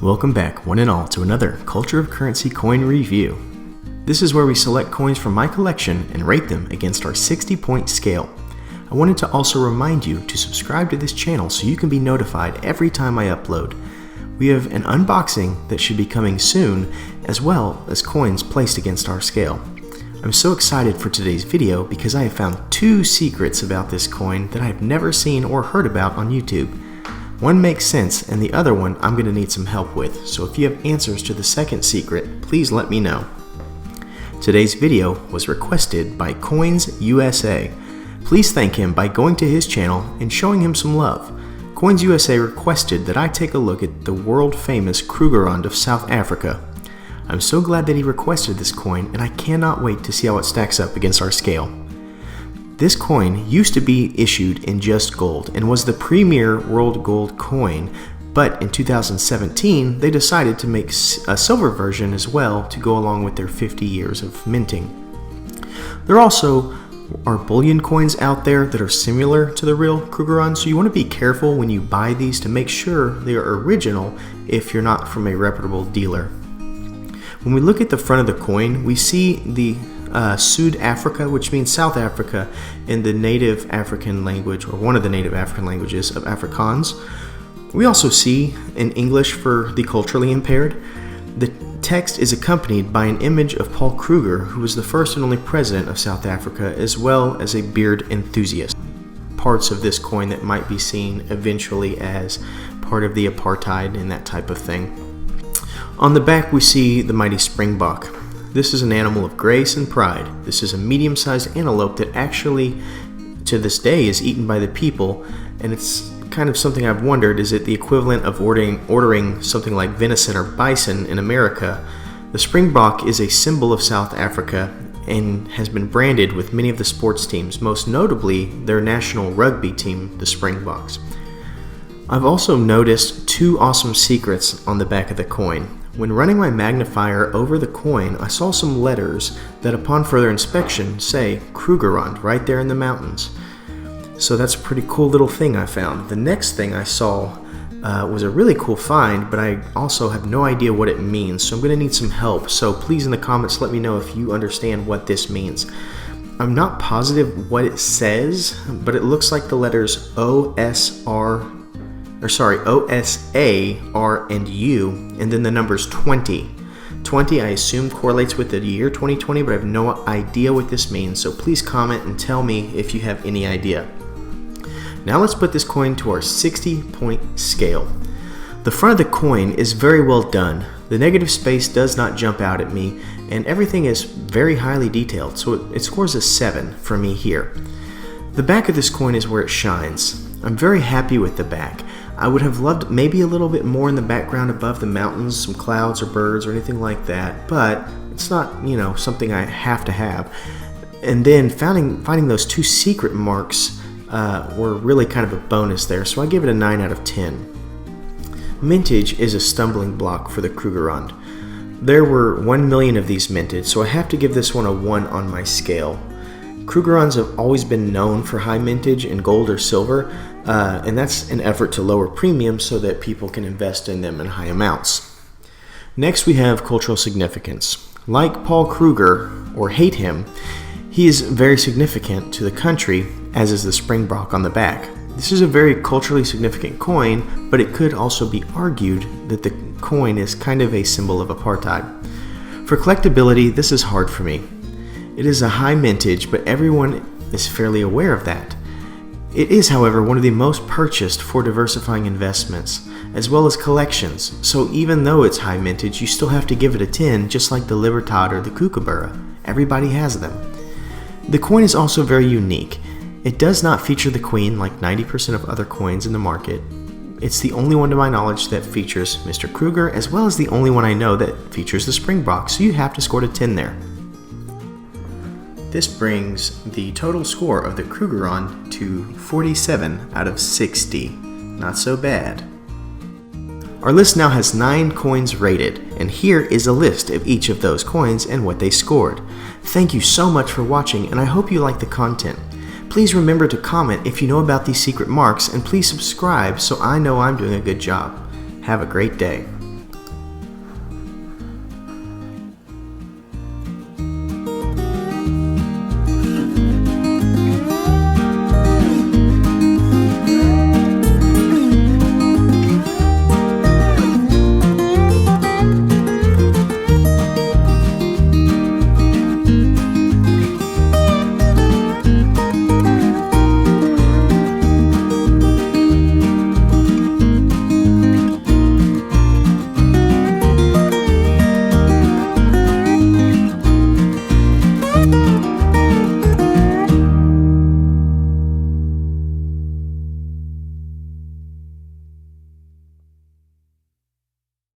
Welcome back, one and all, to another Culture of Currency coin review. This is where we select coins from my collection and rate them against our 60-point scale. I wanted to also remind you to subscribe to this channel so you can be notified every time I upload. We have an unboxing that should be coming soon, as well as coins placed against our scale. I'm so excited for today's video because I have found two secrets about this coin that I have never seen or heard about on YouTube. One makes sense, and the other one I'm going to need some help with, so if you have answers to the second secret, please let me know. Today's video was requested by Coins USA. Please thank him by going to his channel and showing him some love. Coins USA requested that I take a look at the world-famous Krugerrand of South Africa. I'm so glad that he requested this coin, and I cannot wait to see how it stacks up against our scale. This coin used to be issued in just gold and was the premier world gold coin, but in 2017 they decided to make a silver version as well to go along with their 50 years of minting. There also are bullion coins out there that are similar to the real Krugerrand, so you want to be careful when you buy these to make sure they are original if you're not from a reputable dealer. When we look at the front of the coin, we see the Sud Africa, which means South Africa in the native African language, or one of the native African languages of Afrikaans. We also see in English for the culturally impaired. The text is accompanied by an image of Paul Kruger, who was the first and only president of South Africa, as well as a beard enthusiast. Parts of this coin that might be seen eventually as part of the apartheid and that type of thing. On the back we see the mighty springbok. This is an animal of grace and pride. This is a medium-sized antelope that actually, to this day, is eaten by the people, and it's kind of something I've wondered, is it the equivalent of ordering something like venison or bison in America? The springbok is a symbol of South Africa and has been branded with many of the sports teams, most notably their national rugby team, the Springboks. I've also noticed two awesome secrets on the back of the coin. When running my magnifier over the coin, I saw some letters that upon further inspection say Krugerrand right there in the mountains. So that's a pretty cool little thing I found. The next thing I saw was a really cool find, but I also have no idea what it means, so I'm going to need some help. So please in the comments let me know if you understand what this means. I'm not positive what it says, but it looks like the letters O-S-A, R, and U, and then the numbers 20. 20 I assume correlates with the year 2020, but I have no idea what this means, so please comment and tell me if you have any idea. Now let's put this coin to our 60-point scale. The front of the coin is very well done. The negative space does not jump out at me, and everything is very highly detailed, so it scores a 7 for me here. The back of this coin is where it shines. I'm very happy with the back. I would have loved maybe a little bit more in the background above the mountains, some clouds or birds or anything like that, but it's not, something I have to have. And then finding those two secret marks were really kind of a bonus there, so I give it a 9 out of 10. Mintage is a stumbling block for the Krugerrand. There were 1 million of these minted, so I have to give this one a 1 on my scale. Krugerrands have always been known for high mintage in gold or silver, and that's an effort to lower premiums so that people can invest in them in high amounts. Next we have cultural significance. Like Paul Kruger, or hate him, he is very significant to the country, as is the springbok on the back. This is a very culturally significant coin, but it could also be argued that the coin is kind of a symbol of apartheid. For collectability, this is hard for me. It is a high mintage, but everyone is fairly aware of that. It is, however, one of the most purchased for diversifying investments, as well as collections, so even though it's high mintage, you still have to give it a 10, just like the Libertad or the Kookaburra. Everybody has them. The coin is also very unique. It does not feature the Queen like 90% of other coins in the market. It's the only one to my knowledge that features Mr. Kruger, as well as the only one I know that features the Springbok, so you have to score a 10 there. This brings the total score of the Krugerrand to 47 out of 60. Not so bad. Our list now has 9 coins rated, and here is a list of each of those coins and what they scored. Thank you so much for watching, and I hope you like the content. Please remember to comment if you know about these secret marks, and please subscribe so I know I'm doing a good job. Have a great day.